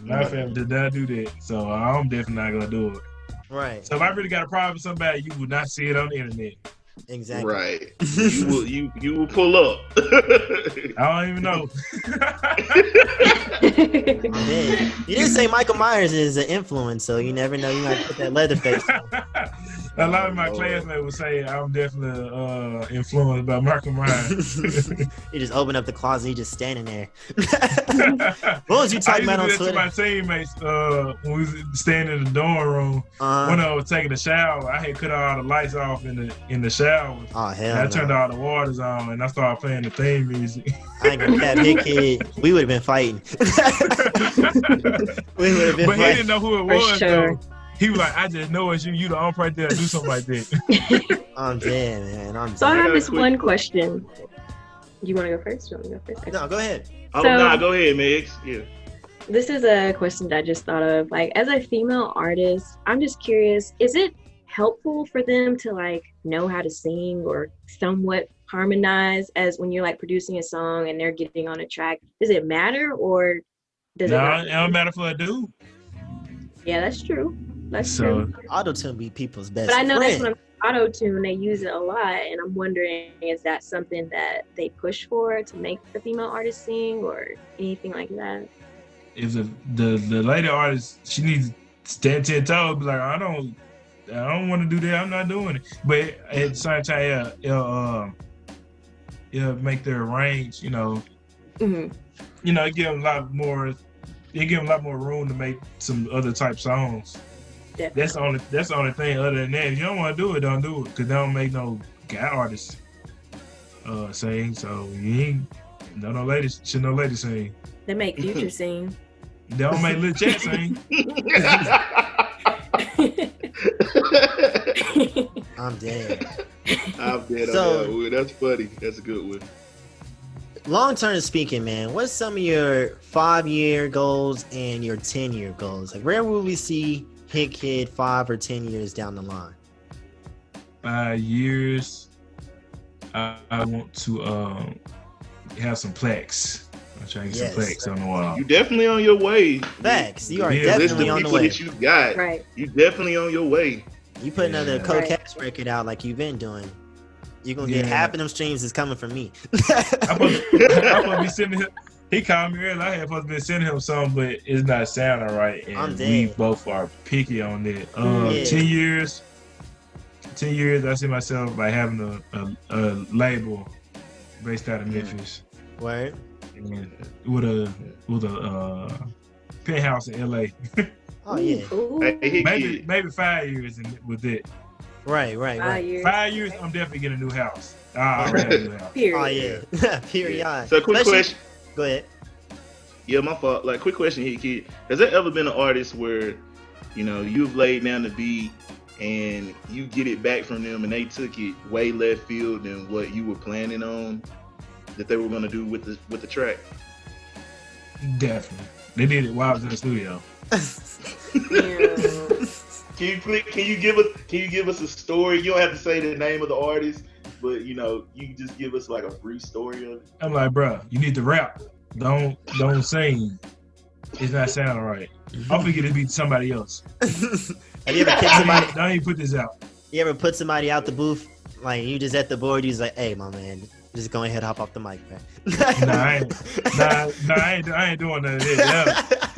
my family did not do that, so I'm definitely not gonna do it. Right. So if I really got a problem with somebody, you would not see it on the internet. Exactly. Right. You will pull up. I don't even know. You didn't say Michael Myers is an influence, so you never know. You might put that leather face on. A lot of my classmates would say I'm definitely influenced by Michael Myers. You just open up the closet, you just standing there. What was you talking about on Twitter? To my teammates when we was standing in the dorm room. When I was taking a shower, I had cut all the lights off in the shower. Oh hell! I turned all the waters on and I started playing the theme music. I ain't gonna cap, Hitkidd. We would have been fighting. But he didn't know who it was. Sure. Though. He was like, I just know it's you. You the only person that do something like that. I'm dead, man. So I have this one question. Do you want to go first? Do you want me to go first? No, go ahead. Go ahead, Megz. Yeah. This is a question that I just thought of. Like, as a female artist, I'm just curious, is it helpful for them to like know how to sing or somewhat harmonize as when you're like producing a song and they're getting on a track? Does it matter or does it not? It don't matter for a dude. Yeah, that's true. That's true. Auto-tune be people's best But I know friend. that's when auto-tune, they use it a lot, and I'm wondering, is that something that they push for to make the female artist sing or anything like that? If the lady artist, she needs to stand 10 toes, be like, I don't want to do that. I'm not doing it. But at the same time, it'll make their range, you know. Mm-hmm. You know, it give them a lot more. It give them a lot more room to make some other type songs. Definitely. That's the only thing. Other than that, if you don't want to do it, don't do it. Because they don't make no guy artists sing. So you ain't no ladies. Should no ladies sing. They make Future sing. They don't make Lil Chat sing. I'm dead. I'm dead. So, that's funny. That's a good one. Long term speaking, man, what's some of your 5-year goals and your 10-year goals? Like, where will we see Hitkidd 5 or 10 years down the line? 5 years. I want to have some plaques. I'm trying to get some plaques on the wall. You definitely on your way. Facts. You are definitely on the way. That you got. Right. You definitely on your way. You put another co-cast record out like you've been doing. You're gonna get half of them streams is coming from me. I'm supposed to be sending him. He called me earlier. I had supposed to be sending him something, but it's not sounding right. And I'm dead. we both are picky on that. 10 years. 10 years. I see myself like having a label based out of Memphis. Word. And with a penthouse in LA. Oh yeah. Maybe 5 years with it. Right. 5 years, I'm definitely getting a new house. I already have a new house. Period. Oh yeah. Period. Yeah. So quick question. Go ahead. Yeah, my fault. Like, quick question, Hitkidd. Has there ever been an artist where, you know, you've laid down the beat and you get it back from them and they took it way left field than what you were planning on that they were going to do with the track? Definitely. They did it while I was in the studio. Can you give us a story? You don't have to say the name of the artist, but you know, you can just give us like a brief story of it. I'm like, bro, you need to rap. Don't sing. It's not sounding right. I'll forget it be somebody else. Have you ever kicked somebody? Don't even put this out. You ever put somebody out the booth? Like you just at the board, you just like, hey, my man, just go ahead, hop off the mic, man. I ain't doing none of that.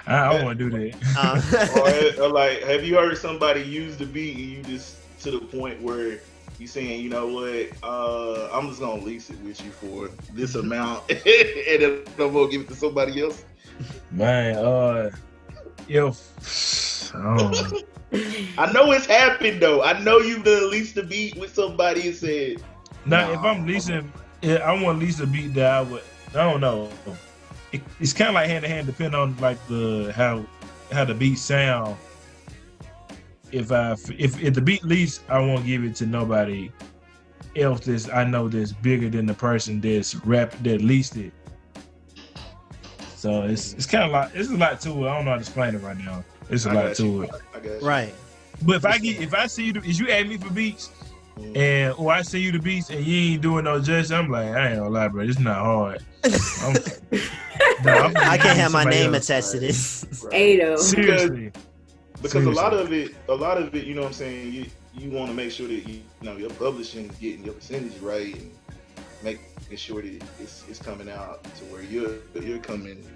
I don't want to do that. Or like, have you heard somebody use the beat and you just to the point where you saying, you know what, I'm just gonna lease it with you for this amount, and then I'm gonna give it to somebody else? Man, I know it's happened though. I know you've done leased the beat with somebody and said, nah, if I'm leasing, I want to lease a beat that I don't know. It's kind of like hand to hand, depending on like how the beat sound. If the beat lease, I won't give it to nobody else that's bigger than the person that leased it. So it's kind of like, it's a lot to it. I don't know how to explain it right now. It's a lot to it. I got you. Right. But if I see you, if you ask me for beats, or I see you the beats and you ain't doing no justice, I'm like, I ain't gonna lie, bro. It's not hard. I can't have my name attached to this. Ado. Seriously. Because a lot of it, you know what I'm saying, you want to make sure that you know your publishing is getting your percentage right and making sure that it's coming out to where you're coming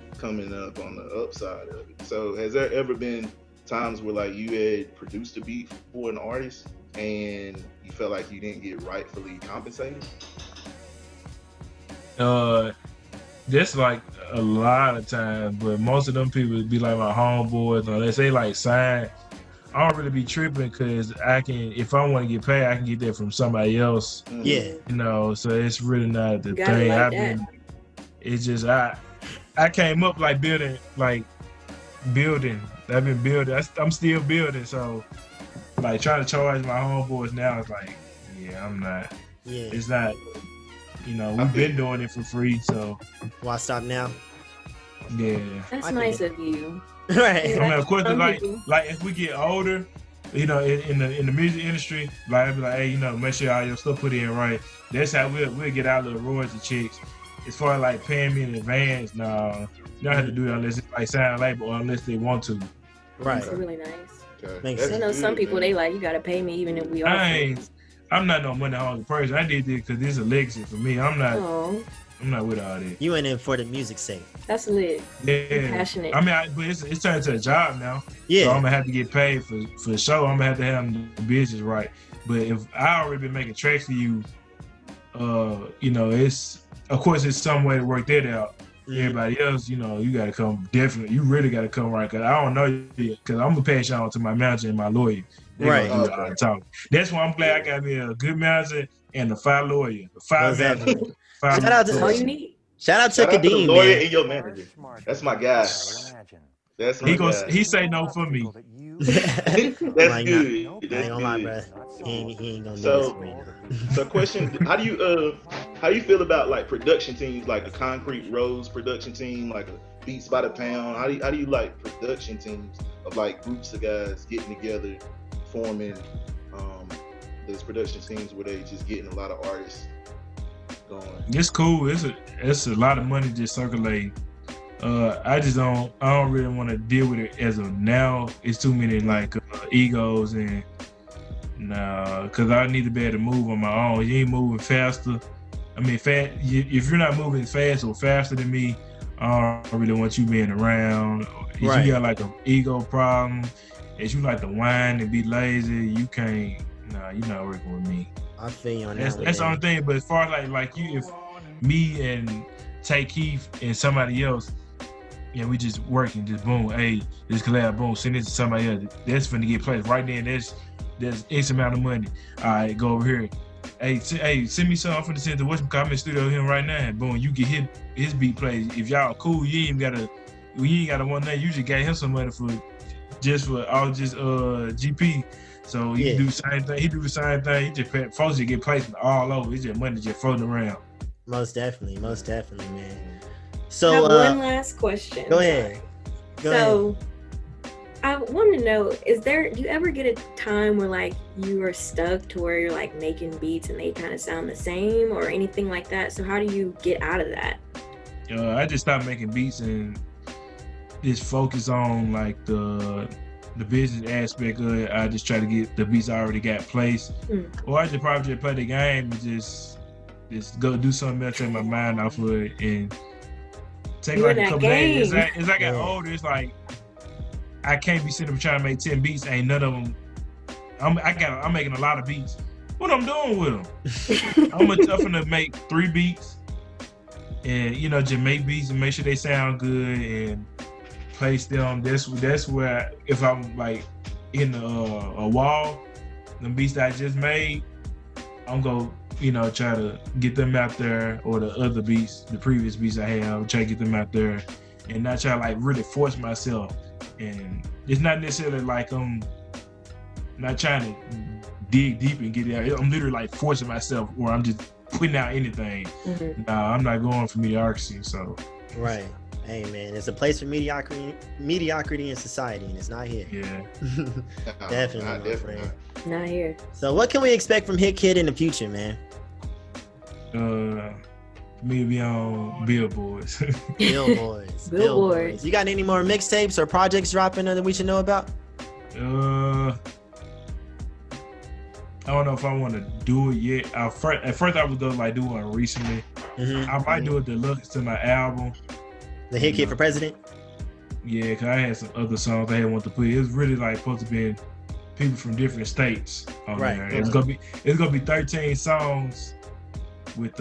up on the upside of it. So has there ever been times where like you had produced a beat for an artist and you felt like you didn't get rightfully compensated? That's like a lot of times, but most of them people would be like my homeboys, or they say like sign. I don't really be tripping because if I want to get paid, I can get that from somebody else. Yeah. You know, so it's really not the thing. It's just I came up like building. I've been building. I'm still building. So like trying to charge my homeboys now is like, yeah, I'm not. Yeah. It's not. You know, we've been doing it for free, so. Why stop now? Yeah. That's nice of you. Right. I mean, of course, like if we get older, you know, in the music industry, like I'd be like, hey, you know, make sure all your stuff put in right. That's how we'll get our little royalty checks. As far as like paying me in advance, no, you don't have to do it unless it's like sign a label or unless they want to. Right. That's really nice. Okay. Makes sense. I know some people they like you gotta pay me even if we are friends. I'm not no money hungry person. I did this because this is a legacy for me. I'm not with all this. You went in for the music sake. That's lit. Yeah. You're passionate. I mean, but it's turned into a job now. Yeah. So I'm gonna have to get paid for the show. I'm gonna have to have the business right. But if I already been making tracks for you, you know, it's some way to work that out. Everybody else, you know, you gotta come definitely. You really gotta come right. Cause I don't know you because I'm gonna pass you on to my manager and my lawyer. Right. That's why I'm glad I got me a good manager and a fire lawyer. Shout out to all you need. Shout out to Kadeem, lawyer man. and your manager. That's my guy. That's my guy. He say no for me. That's good. I ain't gonna lie, bro. He ain't gonna do this. So question, how do you feel about like production teams, like the Concrete Rose production team, like a Beats by the Pound? How do you like production teams of like groups of guys getting together, forming those production teams where they just getting a lot of artists going? It's cool. It's a lot of money just circulating. I don't really want to deal with it as of now. It's too many like egos and No, because I need to be able to move on my own. You ain't moving faster. I mean, if you're not moving fast or faster than me, I don't really want you being around. If Right. you got like an ego problem, if you like to whine and be lazy, you can't. Nah, you're not working with me. I feel you on that. That's the only thing. But as far as like you, if me and Tate Keith and somebody else, yeah, we just working, just boom, hey, this collab, boom, send it to somebody else. That's finna get placed right then. There's X amount of money. All right, go over here. Hey, send me something for the center. I'm in the studio with him right now. And boom, you get his beat played. If y'all cool, you ain't gotta one night. You just got him some money for GP. So he do the same thing. He do the same thing. He just folks just get placed all over. It's just money just floating around. Most definitely, man. So I have one last question. Go ahead. I want to know, do you ever get a time where like you are stuck to where you're like making beats and they kind of sound the same or anything like that? So how do you get out of that? I just stopped making beats and just focus on like the business aspect of it. I just try to get the beats I already got placed. Or I just probably just play the game and just go do something else, take my mind off of it and take like a couple days. As I got older, it's like I can't be sitting up trying to make 10 beats. Ain't none of them. I'm making a lot of beats. What I'm doing with them? I'm gonna make 3 beats, and just make beats and make sure they sound good and place them. That's where if I'm like in a wall, the beats that I just made, I'm gonna try to get them out there, or the other beats, the previous beats I had, try to get them out there, and not try to like really force myself. And it's not necessarily like I'm not trying to dig deep and get it out. I'm literally like forcing myself, or I'm just putting out anything. Nah, I'm not going for mediocrity. So right. Hey man, it's a place for mediocrity in society, and it's not here. Yeah. Definitely, my friend. Not here. So what can we expect from Hitkidd in the future, man? Me to be on billboards. Billboards. You got any more mixtapes or projects dropping that we should know about? I don't know if I want to do it yet. At first I was gonna like do one recently. I might do it deluxe to my album. The Hitkidd for President? Yeah, cause I had some other songs I had wanted to put. It was really like supposed to be people from different states on there. It's gonna be 13 songs with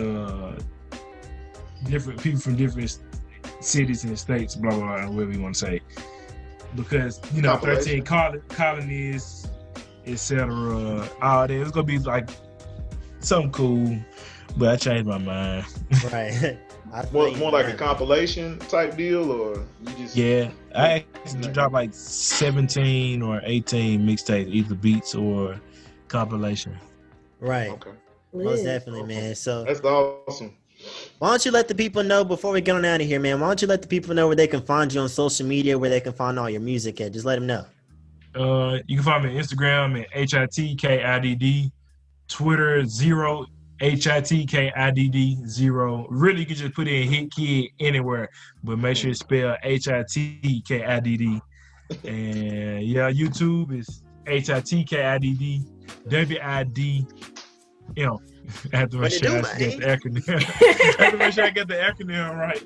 different people from different cities and states, blah blah blah, whatever you want to say. Because 13 colonies, etc. All that. It's gonna be like something cool, but I changed my mind. Right. More like a compilation type deal, or you just? Yeah, I actually dropped like 17 or 18 mixtapes, either beats or compilation. Right. Okay. Most definitely, man. So that's awesome. Why don't you let the people know, before we get on out of here, man, why don't you let the people know where they can find you on social media, where they can find all your music at? Just let them know. You can find me on Instagram at HITKIDD, Twitter 0 HITKIDD 0. Really, you can just put in Hitkidd anywhere, but make sure you spell HITKIDD. And yeah, YouTube is HITKIDD WIDM. I have to make sure I get the acronym. I have to make sure I get the acronym right.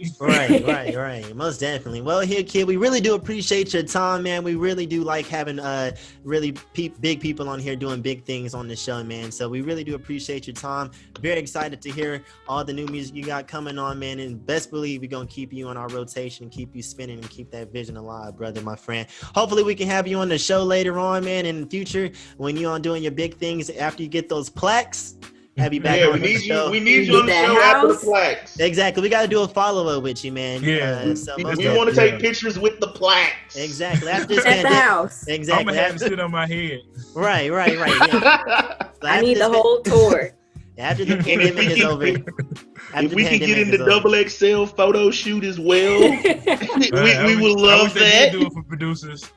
Right. Most definitely. Well, Hitkidd, we really do appreciate your time, man. We really do like having really big people on here doing big things on the show, man. So we really do appreciate your time. Very excited to hear all the new music you got coming on, man. And best believe we're going to keep you on our rotation, keep you spinning, and keep that vision alive, brother, my friend. Hopefully we can have you on the show later on, man, in the future when you're on doing your big things after you get those plaques. Have you back on the show. We need you on the show after the plaques. Exactly. We got to do a follow-up with you, man. Yeah. We want to take pictures with the plaques. Exactly. After this at the house. Exactly. I'm going to have to sit on my head. Right. Yeah. So I need the whole tour. After the pandemic is over. If we can get in the XXL photo shoot as well, we would love that. Do it for producers.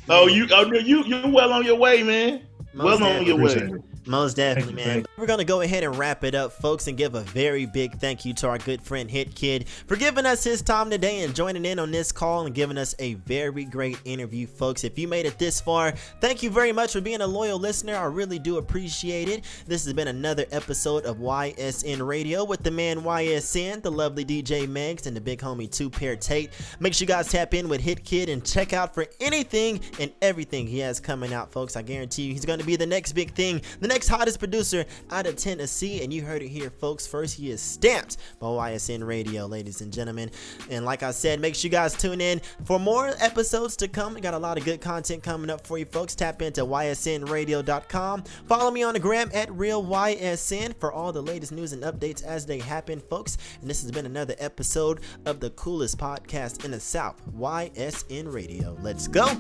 You're well on your way, man. Well on your way. Most definitely, Thank you, man. We're going to go ahead and wrap it up, folks, and give a very big thank you to our good friend Hitkidd for giving us his time today and joining in on this call and giving us a very great interview, folks. If you made it this far, thank you very much for being a loyal listener. I really do appreciate it. This has been another episode of YSN Radio with the man YSN, the lovely DJ Megz, and the big homie Two-Pair Tate. Make sure you guys tap in with Hitkidd and check out for anything and everything he has coming out, folks. I guarantee you he's going to be the next big thing, the next hottest producer out of Tennessee, and you heard it here, folks. First, he is stamped by YSN Radio, ladies and gentlemen. And like I said, make sure you guys tune in for more episodes to come. We got a lot of good content coming up for you, folks. Tap into ysnradio.com. Follow me on the gram at RealYSN for all the latest news and updates as they happen, folks. And this has been another episode of the coolest podcast in the South, YSN Radio. Let's go.